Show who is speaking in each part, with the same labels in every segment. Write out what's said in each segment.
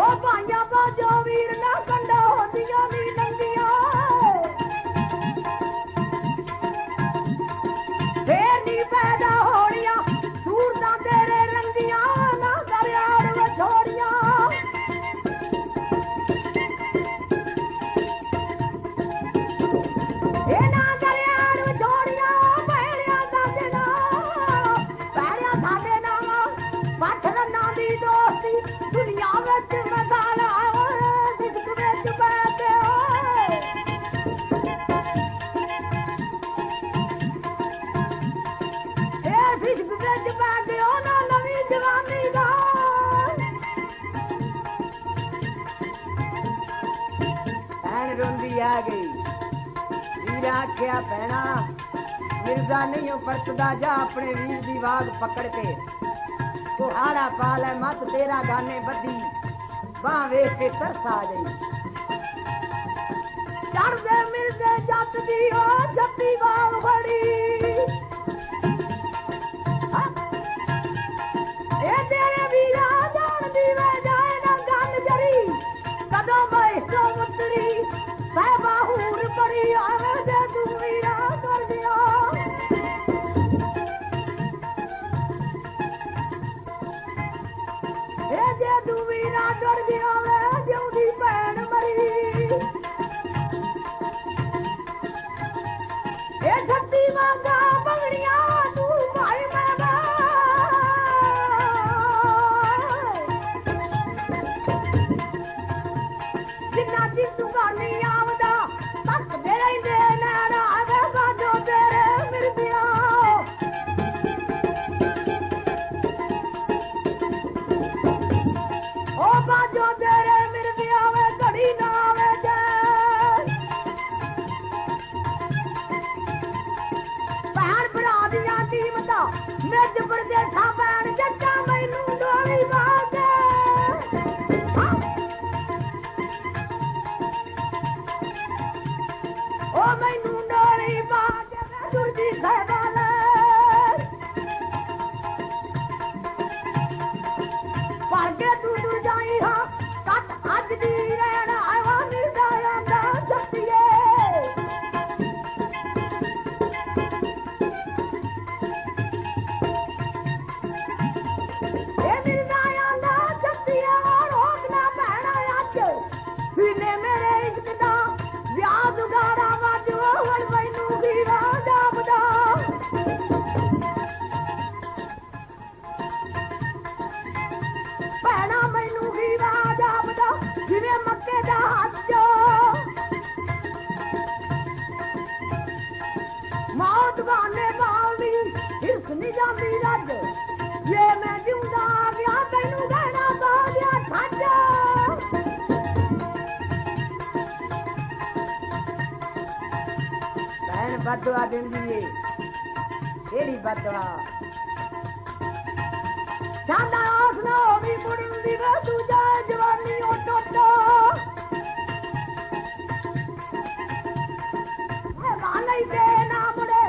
Speaker 1: ओ भाइया बाजो वीर ना कंडा होंदियां नी नंगियां फेर नी पैदा होनियां सूरतां तेरे रंगियां ना दरियाड़ वछोड़ियां ए ना दरियाड़ वछोड़ियां पैरिया साडे ना पैरिया साडे ना पाथर ना दी दोस्ती दुनिया विच मसाला सिद्क विच बैठे सिद्क विच बैठे ना नवी जवानी दा भैन रोंदी आ गई वीर आख्या भैना मिर्जा नहीं हो परतदा जा अपने वीर दी वाग पकड़ के कुहाड़ा पाल है मत तेरा गाने बदी बां वेख के तरस आ गई चढ़ दे मिर्जे जट दी ओ जप्पी बाग बड़ी ए तेरे वीरा जान दी वे जाए ना गल जरी कदों बैठो मुतरी साहबा हूर पड़ी आवे दे तू वीरा कर दिया जे तू वीरा डर गया वे जिउदी भैन मरी ए छत्ती वांगा बंगड़ियां तू भाई मैं जिन्ना जी तू गानी आवदा तक दे रहिंदे नैना वे बाजो तेरे मिर्दिया ओ बाजो तेरे मिर्दिया वे घड़ी ना आवे जे भैन भरा दियां कीमतां मिर्ज परदेसा भैन जट्टा मैनू डोली बाजे ओ मैनू डोली बाजे मैं दुर्जी साहिबा ले भागे तू जाई हा कट अज दी रहना आवा मिर्जा आंदा जप्तिए ए मिर्जा आंदा जप्तिए रोकना पैना अज सीने मेरे इश्क दा व्याह दुगाड़ा वाजो हण मैनू हीरा जापदा भैना मैनू हीरा जापदा जिवें मक्के दा हत्थ मौत बाने बावदी हिरस नी जांदी रज जे मैं जिउंदा आ गया तैनू गहना पा दिया छज भैन बदवा दिंदी ए केड़ी बदवा चांदा आस ना होवी मुड़दी वे तू जाए जवानी ओ टोटो नहीं दे ना मुड़े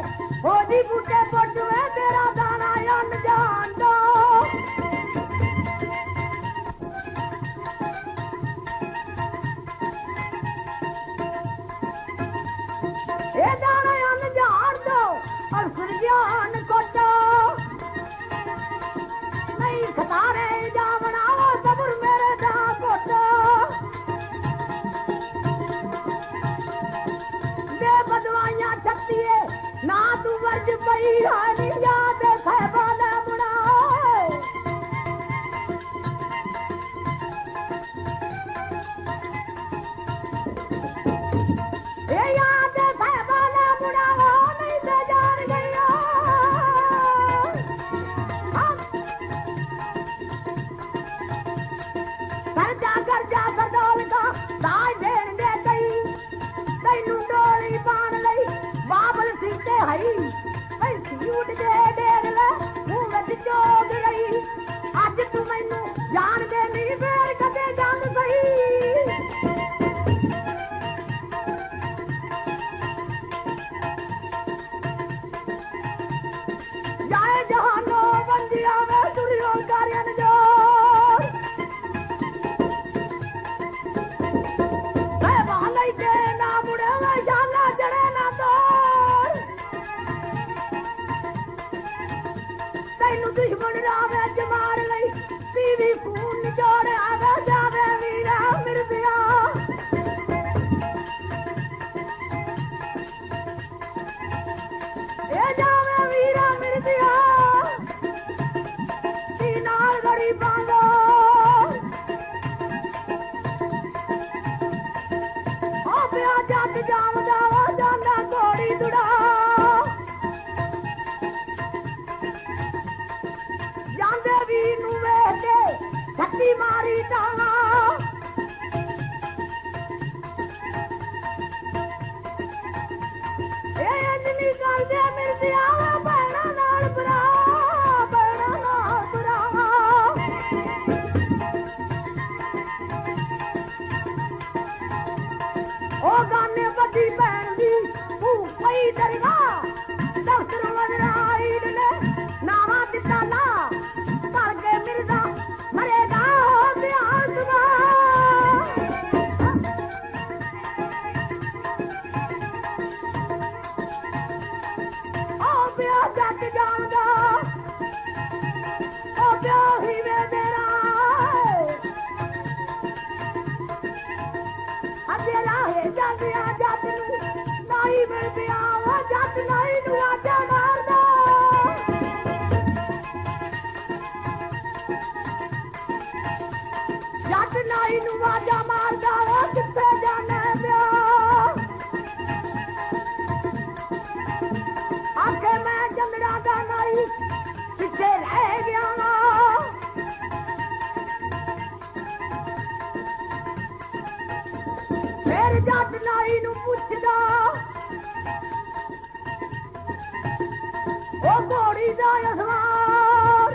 Speaker 1: हो जी बूटे पुट वे तेरा दाना अन जान दो ए दाना अन जान दो और सुरजान कोटो नहीं खतारे जावना सबुर मेरे दा कोटो दे बदवाइयां छत्तीए ना तू वर्ज पई हानी याद साहबा दा मुड़ा ए याद साहबा दा ਦੀ ਮਾਰੀ ਟਾਂਗਾ ਇਹ ਨਹੀਂ ਕਰਦੇ ਮਿਲਦੇ ਆਵਾ ਭੈਣਾਂ ਨਾਲ ਬਰਾ ਭੈਣਾਂ ਨਾਲ ਬਰਾ ਉਹ ਗਾਨੇ ਵੱਡੀ ਭੈਣ ਦੀ ਭੂਖ ਪਈ ਦਰਗਾਹ ਦਫ਼ਤਰ ਵਜ਼ਰਾਈਲ ਨੇ ਨਾਵਾ ਦਿੱਤਾ ਨਾ ਭਰ ਕੇ ਮਿਰਜ਼ਾ ਮਰੇਗਾ ਧਿਆਨ ਸੁਣਾ ਉਹ ਪਿਆ ਜੱਟ ਜਾਣਦਾ ਉਹ ਪਿਆ ਹੀ ਵੇ ਮੇਰਾ ਅੱਗੇ ਰਾਹੇ ਜਾਂਦਿਆਂ ਜੱਟ ਨੂੰ ਨਾਈ ਮਿਲਦੇ ਆਵਾ ਜੱਟ ਨਾਈ ਨੂੰ ਆਜਾ ਮਾਰਦਾ ਜੱਟ ਨਾਈ ਨੂੰ ਆਜਾ ਮਾਰਦਾ ਉਹ ਕਿੱਥੇ ਜਾਣਾ ਪਿਆ ਆਖੇ ਮੈਂ ਚੰਦੜਾ ਦਾ ਨਾਈ ਪਿੱਛੇ ਰਹਿ ਗਿਆ ਫਿਰ ਜੱਟ ਨਾਈ ਨੂੰ ਪੁੱਛਦਾ ਉਹ ਘੋੜੀ ਦਾ ਅਸਵਾਰ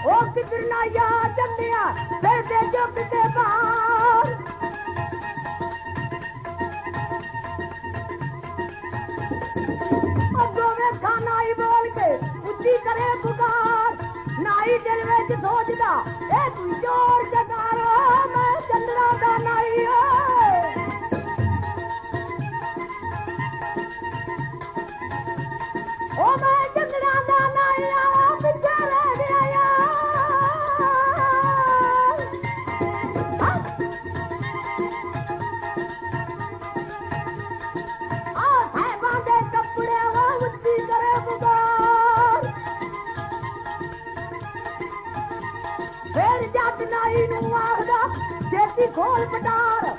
Speaker 1: ਉਹ ਕਿਧਰ ਨਾ ਜਾ ਚੰਦਿਆ ਫਿਰ ਦੇ ਜੁੱਗ ਤੇ ਬਾਹਰ ਅੱਗੋਂ ਵੇਖਾ ਨਾਈ ਬੋਲ ਕੇ ਉੱਚੀ ਕਰੇ ਪੁਕਾਰ ਨਾਈ ਦਿਲ ਵਿੱਚ ਸੋਚਦਾ ਇਹ ਕੋਈ ਚੋਰ ਜਗਾਰੋ ਮੈਂ ਚੰਦਰਾ ਦਾ ਨਾਈ ਉਹ ਮੈਂ ਚੰਦਰਾ ਦਾ ਨਾਈ ਆ ਪਿੱਛੇ ਰਹਿ ਗਿਆ ਆ ਸਾਹਿਬਾਂ ਦੇ ਕੱਪੜੇ ਉਹ ਉੱਚੀ ਕਰੇ ਪੁਕਾਰ ਫਿਰ ਜੱਟ ਨਾਈ ਨੂੰ ਆਖਦਾ ਛੇਤੀ ਖੋਲ ਪਟਾਰ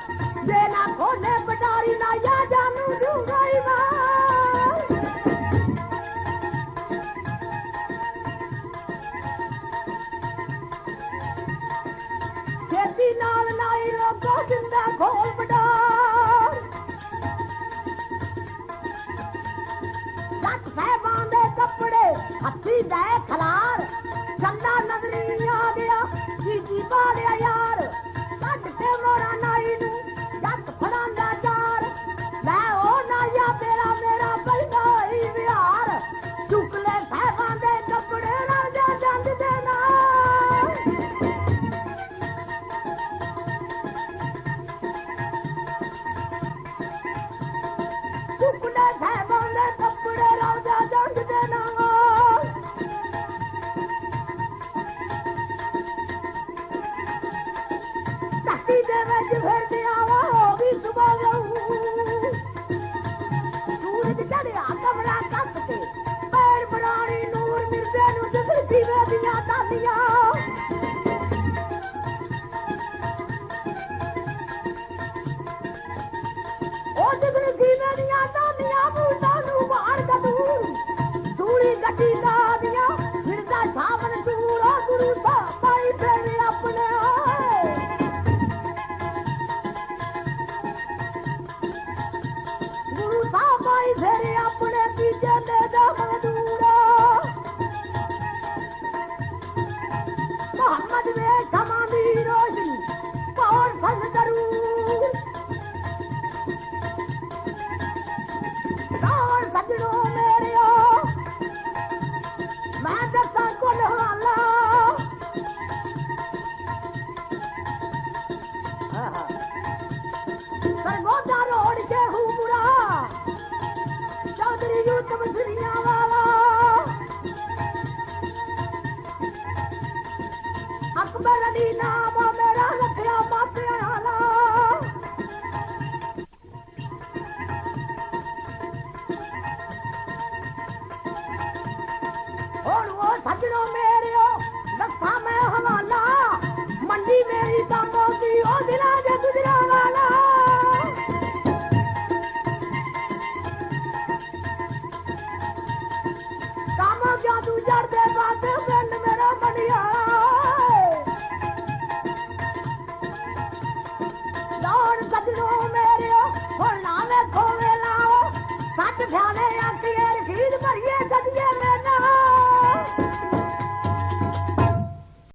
Speaker 1: ਜੇ ਨਾ ਖੋਲੇ ਪਟਾਰੀ ਨਾ ਯਾ ਜਾਨੂੰ ਦੂੰਗਾ ਹੀ ਮਾਰ ਛੇਤੀ ਨਾਲ ਨਾਈ ਲੋਕੋ ਜਿੰਦਾ ਖੋਲ ਪਟਾਰ ਜੱਟ ਸਾਹਿਬਾਂ ਦੇ ਕੱਪੜੇ ਹੱਥੀ ਦੇ ਖਲਾਰ ਚੰਦਾ ਨਜ਼ਰੀ ਆ ਗਿਆ ਕੀ ਬਾਲਿਆ ਯਾਰ ਕੱਢ ਕੇ ਮੋਰਾ ਨਾਈ ਨੂੰ ਜੱਟ ਫੜਾਂਦਾ ਚਾਰ ਲੈ ਉਹ ਨਾਇਆ ਤੇਰਾ ਮੇਰਾ ਬਲਦਾ ਹੀ ਵਿਹਾਰ ਚੁੱਕ ਲੈ ਸਾਹਿਬਾਂ ਦੇ ਕੱਪੜੇ ਰਾਜਾ ਜੰਗ ਦੇ ਨਾਲ ਚੁੱਕ ਲੈ ਸਾਹਿਬਾਂ ਦੇ ਕੱਪੜੇ ਰਾਜਾ ਜੰਗ ਦੇ ਨਾਲ ਧਰਤੀ ਦੇ ਵਿੱਚ ਫਿਰਦੇ ਆਵਾ ਹੋ ਵੀ ਸੁਬਹ ਜਾਊ ਸੂਰਜ ਚੜਿਆ ਕਮਰਾ ਕੱਸ ਕੇ ਪੈਰ ਬਣਾਣੀ ਨੂਰ ਮਿਰਜ਼ੇ ਨੂੰ ਦਿਸਰ ਦੀਵੇ ਦੀਆਂ ਤਾਲੀਆਂ ਉਹ ਦਿਸਰ ਦੀਵੇ ਦੀਆਂ ਤਾਲੀਆਂ ਬੂਟਾਂ ਨੂੰ ਬਾਹਰ ਕਦੂਰ ਸੂੜੀ ਗੱਡੀ ਦਾ ਦੀਆਂ ਮਿਰਜ਼ਾ ਸਾਵਨ ਸੂਰਾ ਗੁਰੂ ਸਾਹਿਬ ਪਾਈ ਫੇਰੇ ਆਪਣੇ ਗੁਰੂ ਸਾਹਿਬ ਪਾਈ ਫੇਰੇ ਆਪਣੇ ਪੀਛੇ ਦੇ ਦਾ ਮਜ਼ਦੂਰਾ ਮੁਹੰਮਦ ਵੇ ਸਮਾਂ ਦੀ ਰੋਸ਼ਨੀ ਕੌਣ ਫਲ ਕਰੂ ਕੌਣ ਸਜਣੋ ਮੇਰਿਓ ਮੈਂ ਦੱਸਾਂ ਕੋਲ ਹਾਲਾ ਸਰਗੋਦਾ ਰੋੜ ਕੇ ਹੂਮਰਾ ਚੌਧਰੀ ਯੂਸਫ ਦੁਨੀਆ ਵਾਲਾ ਅਕਬਰ ਅਲੀ ਨਾਮ ਮੇਰਾ ਰੱਖਿਆ ਮਾਪਿਆਂ ਵਾਲਾ ਹੁਣ ਉਹ ਸੱਜਣੋ ਮੇਰਿਓ ਦੱਸਾਂ ਮੈਂ ਹਵਾਲਾ ਮੰਡੀ ਮੇਰੀ ਤਾਂ ਮੋਦੀ ਉਹ ਦਿਲਾਂ ਦੇ ਗੁਜਰਾਂ ਵਾਲਾ